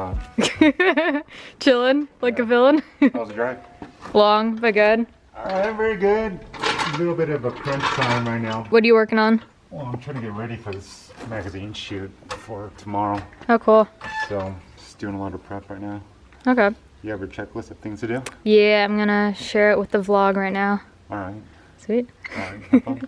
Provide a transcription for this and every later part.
job. Chilling like a villain. How was the drive? Long, but good. Alright, very good. A little bit of a crunch time right now. What are you working on? Well, I'm trying to get ready for this magazine shoot for tomorrow. Oh, cool. So, just doing a lot of prep right now. Okay. You have a checklist of things to do? Yeah, I'm gonna share it with the vlog right now. Alright. Sweet. Alright, have fun.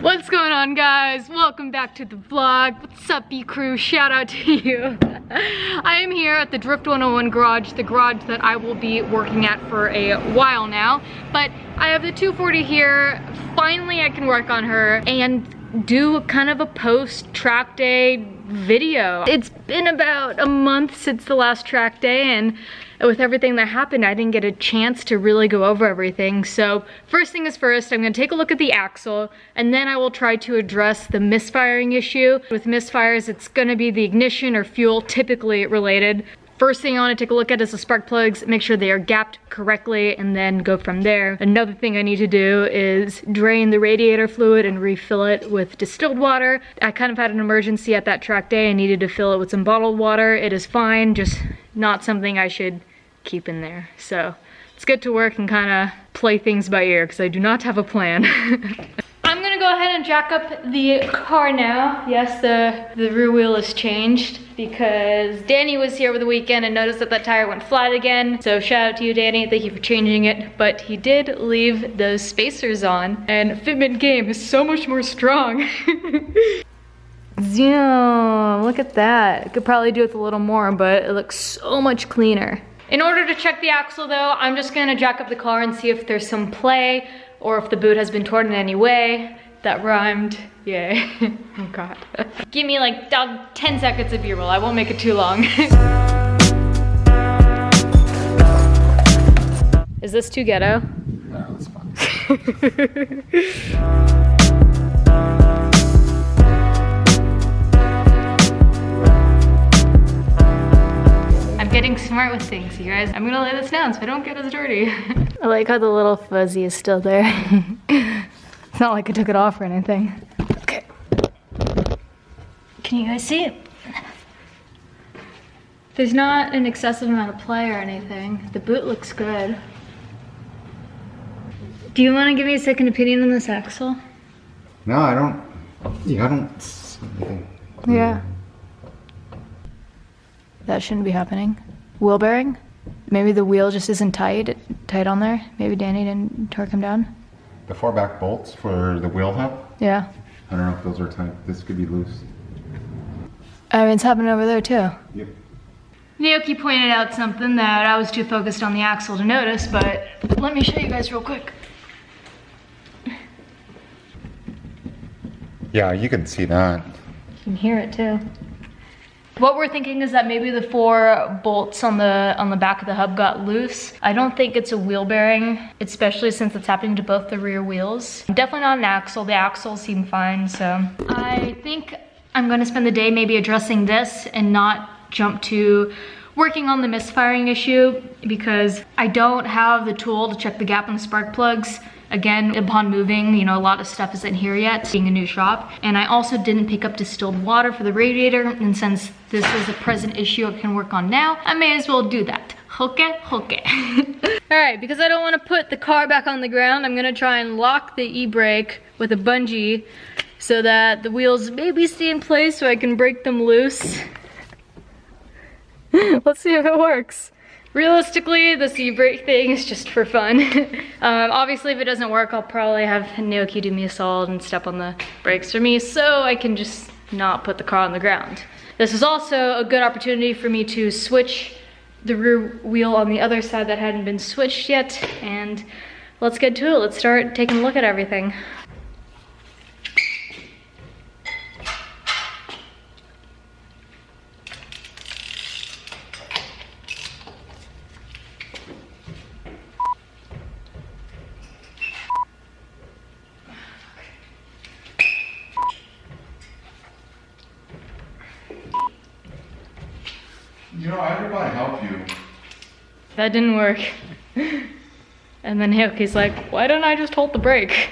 What's going on, guys? Welcome back to the vlog. What's up, B-Crew? Shout out to you. I am here at the Drift 101 garage, the garage that I will be working at for a while now. But I have the 240 here. Finally, I can work on her and do kind of a post-track day video. It's been about a month since the last track day, and with everything that happened, I didn't get a chance to really go over everything. So first thing is first, I'm gonna take a look at the axle, and then I will try to address the misfiring issue. With misfires, it's gonna be the ignition or fuel, typically related. First thing I want to take a look at is the spark plugs, make sure they are gapped correctly, and then go from there. Another thing I need to do is drain the radiator fluid and refill it with distilled water. I kind of had an emergency at that track day. I needed to fill it with some bottled water. It is fine, just not something I should keep in there. So let's get to work and kind of play things by ear because I do not have a plan. I'm gonna go ahead and jack up the car now. Yes, the rear wheel is changed because Danny was here over the weekend and noticed that that tire went flat again. So shout out to you, Danny. Thank you for changing it. But he did leave those spacers on, and fitment game is so much more strong. Zoom, look at that. Could probably do with a little more, but it looks so much cleaner. In order to check the axle though, I'm just gonna jack up the car and see if there's some play or if the boot has been torn in any way. That rhymed, yay. Oh God. Give me like 10 seconds of B-roll, I won't make it too long. Is this too ghetto? No, it's fine. I'm getting smart with things, you guys. I'm gonna lay this down so I don't get as dirty. I like how the little fuzzy is still there. It's not like I took it off or anything. Okay. Can you guys see it? There's not an excessive amount of play or anything. The boot looks good. Do you want to give me a second opinion on this axle? No, I don't. Yeah, I don't see anything. Yeah. That shouldn't be happening. Wheel bearing? Maybe the wheel just isn't tight on there. Maybe Danny didn't torque him down. The 4 back bolts for the wheel hub? Yeah. I don't know if those are tight. This could be loose. I mean, it's happening over there too. Yep. Naoki pointed out something that I was too focused on the axle to notice, but let me show you guys real quick. Yeah, you can see that. You can hear it too. What we're thinking is that maybe the 4 bolts on the back of the hub got loose. I don't think it's a wheel bearing, especially since it's happening to both the rear wheels. Definitely not an axle. The axles seem fine, so. I think I'm gonna spend the day maybe addressing this and not jump to working on the misfiring issue because I don't have the tool to check the gap in the spark plugs. Again, upon moving, you know, a lot of stuff isn't here yet, being a new shop. And I also didn't pick up distilled water for the radiator. And since this is a present issue I can work on now, I may as well do that. Okay. All right, because I don't want to put the car back on the ground, I'm gonna try and lock the e-brake with a bungee so that the wheels maybe stay in place so I can break them loose. Let's see if it works. Realistically, the e-brake thing is just for fun. Obviously, if it doesn't work, I'll probably have Naoki do me a solid and step on the brakes for me so I can just not put the car on the ground. This is also a good opportunity for me to switch the rear wheel on the other side that hadn't been switched yet, and let's get to it. Let's start taking a look at everything. You know, I would want to help you. That didn't work. And then Naoki's like, why don't I just hold the brake?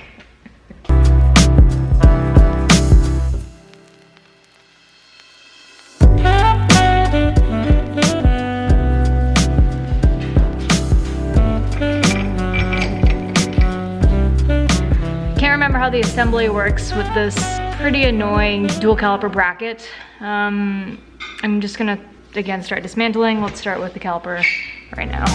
the assembly works with this pretty annoying dual caliper bracket. I'm just gonna, again, start dismantling. Let's start with the caliper right now.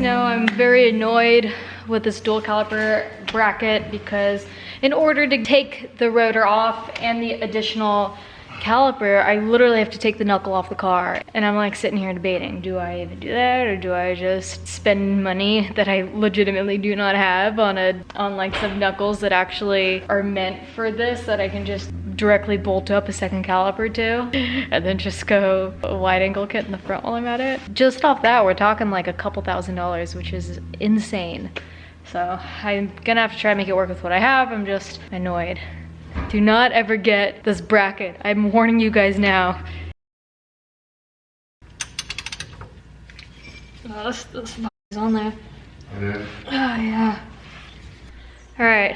I'm very annoyed with this dual caliper bracket because in order to take the rotor off and the additional caliper, I literally have to take the knuckle off the car. And I'm like sitting here debating, do I even do that or do I just spend money that I legitimately do not have on like some knuckles that actually are meant for this, that I can just directly bolt up a second caliper to, and then just go a wide angle kit in the front while I'm at it. Just off that, we're talking like a couple $1,000s, which is insane. So I'm gonna have to try and make it work with what I have. I'm just annoyed. Do not ever get this bracket. I'm warning you guys now. Oh, this is on there. Oh yeah. All right,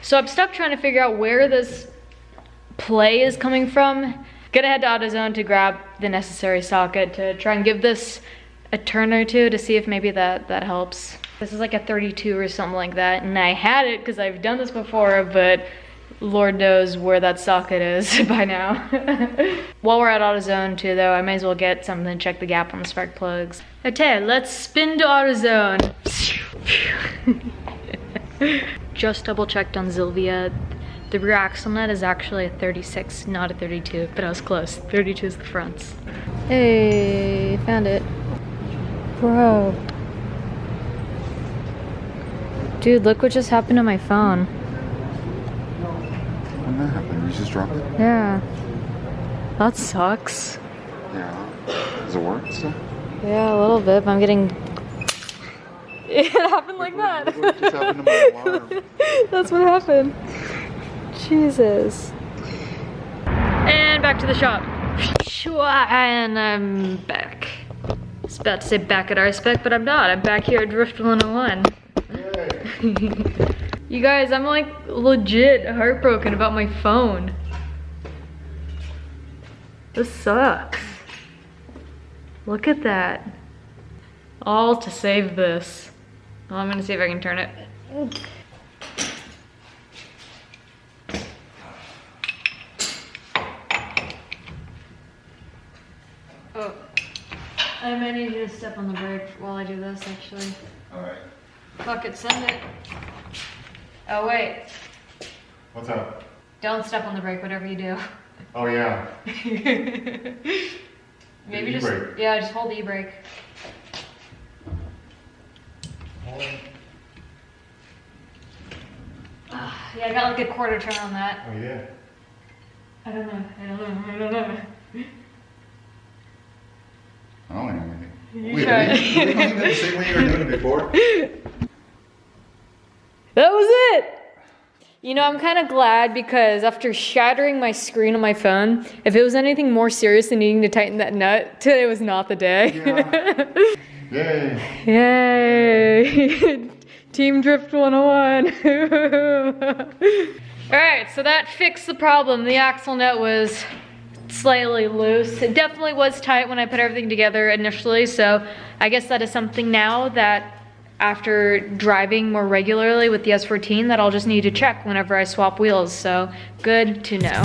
so I'm stuck trying to figure out where this play is coming from. Gonna head to AutoZone to grab the necessary socket to try and give this a turn or two to see if maybe that helps. This is like a 32 or something like that, and I had it because I've done this before, but Lord knows where that socket is by now. While we're at AutoZone too though, I might as well get something to check the gap on the spark plugs. Okay, let's spin to AutoZone. Just double checked on Zilvia. The rear axle nut is actually a 36, not a 32, but I was close. 32 is the fronts. Hey, found it. Bro. Dude, look what just happened to my phone. When that happened, you just dropped it? Yeah. That sucks. Yeah. Does it work still? Yeah, a little bit, but I'm getting... It happened like that. Look what just happened to my alarm. That's what happened. Jesus. And back to the shop. And I'm back. I was about to say back at our spec, but I'm not. I'm back here at Drift 101. You guys, I'm like legit heartbroken about my phone. This sucks. Look at that. All to save this. Well, I'm gonna see if I can turn it. Oh, I might need you to step on the brake while I do this, actually. Alright. Fuck it, send it. Oh, wait. What's up? Don't step on the brake, whatever you do. Oh, yeah. Maybe just, e-brake. yeah, just hold the e-brake. Yeah, I got like a quarter turn on that. Oh, yeah. I don't know. I don't think anything. You Wait, try. are you doing that the same way you were doing it before? That was it! You know, I'm kind of glad because after shattering my screen on my phone, if it was anything more serious than needing to tighten that nut, today was not the day. Yeah. Yay! Yay! Team Drift 101. Alright, so that fixed the problem. The axle nut was slightly loose. It definitely was tight when I put everything together initially, so I guess that is something now that after driving more regularly with the S14 that I'll just need to check whenever I swap wheels, so good to know.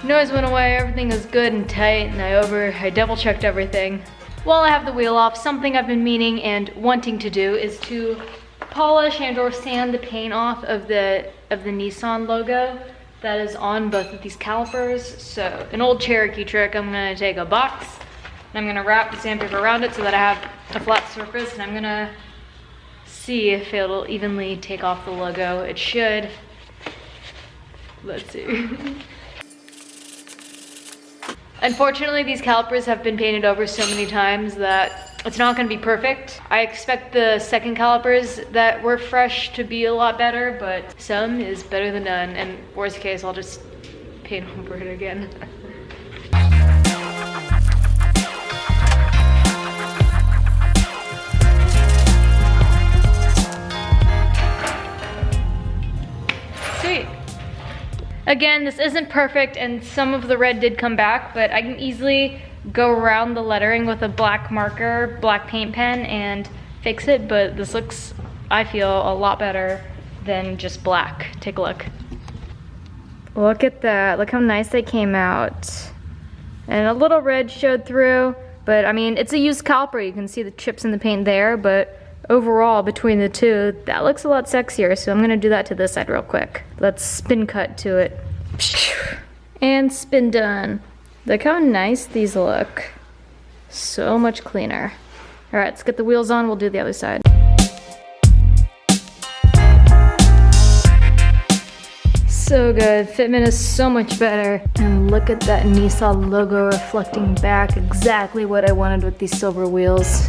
Noise went away, everything is good and tight, and I double checked everything. While I have the wheel off, something I've been meaning and wanting to do is to polish and or sand the paint off of the Nissan logo that is on both of these calipers. So an old Cherokee trick, I'm gonna take a box and I'm gonna wrap the sandpaper around it so that I have a flat surface, and I'm gonna see if it'll evenly take off the logo. It should. Let's see. Unfortunately, these calipers have been painted over so many times that it's not gonna be perfect. I expect the second calipers that were fresh to be a lot better, but some is better than none, and worst case, I'll just paint over it again. Sweet. Again, this isn't perfect and some of the red did come back, but I can easily go around the lettering with a black marker, black paint pen, and fix it, but this looks, I feel, a lot better than just black. Take a look. Look at that, look how nice they came out. And a little red showed through, but I mean, it's a used caliper. You can see the chips in the paint there, but overall, between the two, that looks a lot sexier, so I'm gonna do that to this side real quick. Let's spin cut to it. And spin done. Look how nice these look. So much cleaner. All right, let's get the wheels on, we'll do the other side. So good, fitment is so much better. And look at that Nissan logo reflecting back, exactly what I wanted with these silver wheels.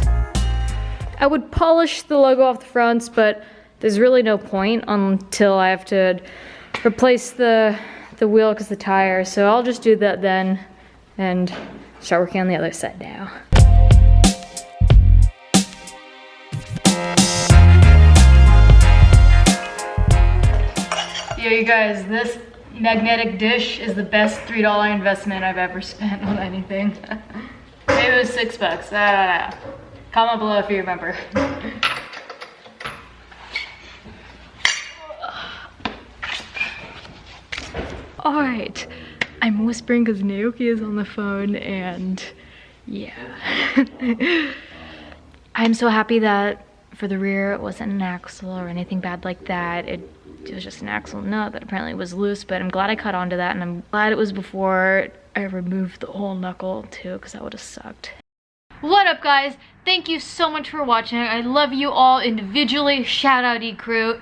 I would polish the logo off the fronts, but there's really no point until I have to replace the wheel because the tire. So I'll just do that then and start working on the other side now. Yeah, you guys, this magnetic dish is the best $3 investment I've ever spent on anything. Maybe it was $6, I don't know. Comment below if you remember. All right, I'm whispering because Naoki is on the phone and yeah. I'm so happy that for the rear it wasn't an axle or anything bad like that. It was just an axle nut that apparently was loose, but I'm glad I cut onto that and I'm glad it was before I removed the whole knuckle too, because that would have sucked. What up, guys? Thank you so much for watching. I love you all individually. Shout out E-Crew.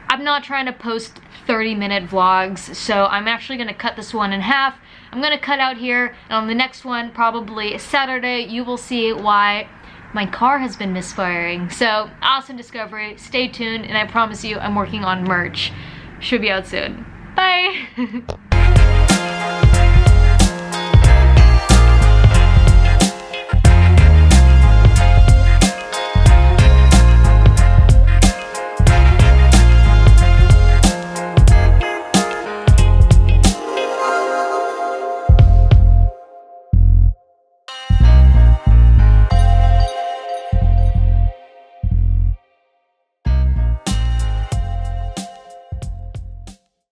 I'm not trying to post 30-minute vlogs, so I'm actually gonna cut this one in half. I'm gonna cut out here, and on the next one, probably Saturday, you will see why my car has been misfiring. So, awesome discovery. Stay tuned, and I promise you, I'm working on merch. Should be out soon. Bye!